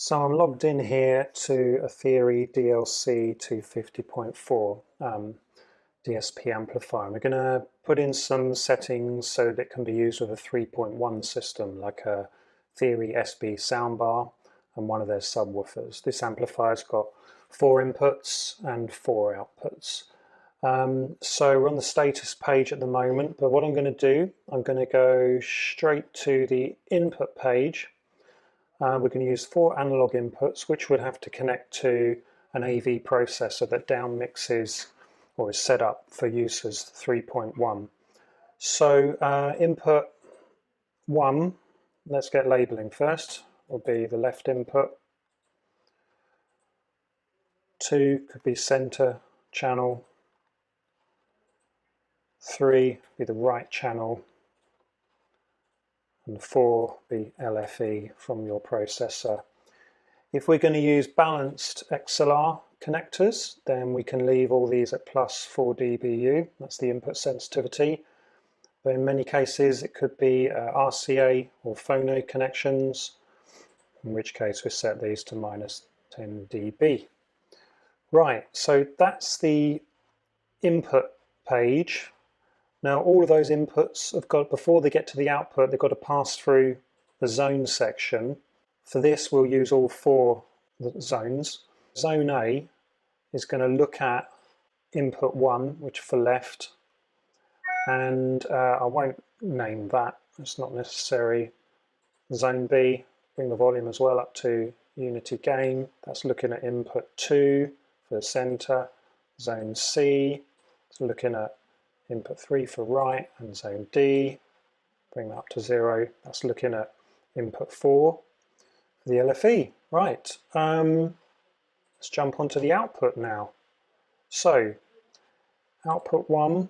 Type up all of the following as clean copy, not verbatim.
So I'm logged in here to a Theory DLC 250.4 DSP amplifier. We're going to put in some settings so that it can be used with a 3.1 system, like a Theory SB soundbar and one of their subwoofers. This amplifier's got 4 inputs and 4 outputs. So we're on the status page at the moment, but what I'm going to do, I'm going to go straight to the input page. We're going to use 4 analog inputs, which would have to connect to an AV processor that down mixes or is set up for use as 3.1. So input 1, let's get labeling first, will be the left input. 2 could be center channel. 3 be the right channel. And 4 be LFE from your processor. If we're going to use balanced XLR connectors, then we can leave all these at plus 4 dBu, that's the input sensitivity. But in many cases it could be RCA or phono connections, in which case we set these to minus 10 dB. Right, so that's the input page. Now all of those inputs have got, before they get to the output, they've got to pass through the zone section. For this we'll use all 4 zones. Zone A is going to look at input 1, which for left, and I won't name that, it's not necessary. Zone B, bring the volume as well up to unity gain, that's looking at input 2 for the center. Zone C is looking at input 3 for right, and zone D, bring that up to 0, that's looking at input 4 for the LFE. Right, let's jump onto the output now. So, output 1,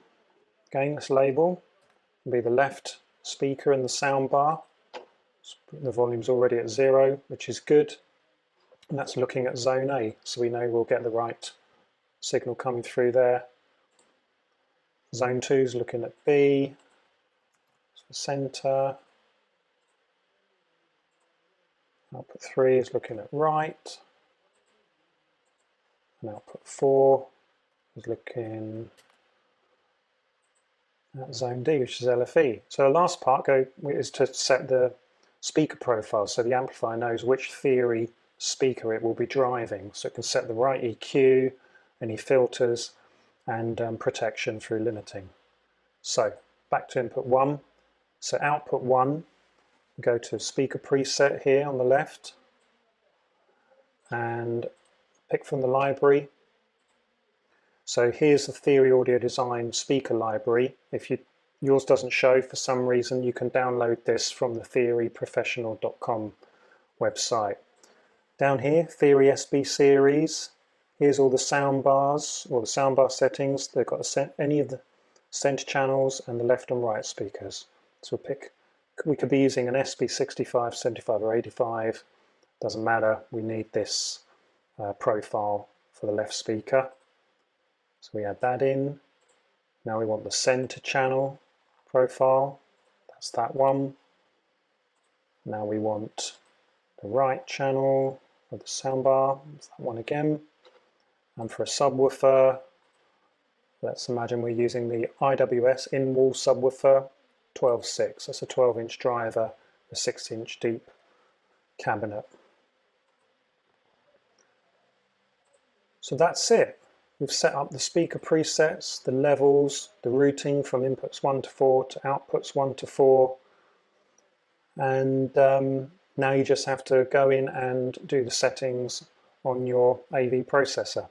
again this label, will be the left speaker in the soundbar. The volume's already at 0, which is good, and that's looking at zone A, so we know we'll get the right signal coming through there. Zone 2 is looking at B, it's the center. Output 3 is looking at right. And output 4 is looking at zone D, which is LFE. So the last part is to set the speaker profile, so the amplifier knows which Theory speaker it will be driving, so it can set the right EQ, any filters, and protection through limiting. So back to input 1. So output 1, go to speaker preset here on the left and pick from the library. So here's the Theory Audio Design speaker library. If yours doesn't show for some reason, you can download this from the theoryprofessional.com website. Down here, Theory SB series. Here's all the soundbars, or the soundbar settings. They've got any of the center channels and the left and right speakers. So we could be using an SB65, 75 or 85, doesn't matter, we need this profile for the left speaker. So we add that in. Now we want the center channel profile, that's that one. Now we want the right channel for the soundbar, that's that one again. And for a subwoofer, let's imagine we're using the IWS in-wall subwoofer 12.6. That's a 12-inch driver, a 6-inch deep cabinet. So that's it. We've set up the speaker presets, the levels, the routing from inputs 1 to 4 to outputs 1 to 4. And now you just have to go in and do the settings on your AV processor.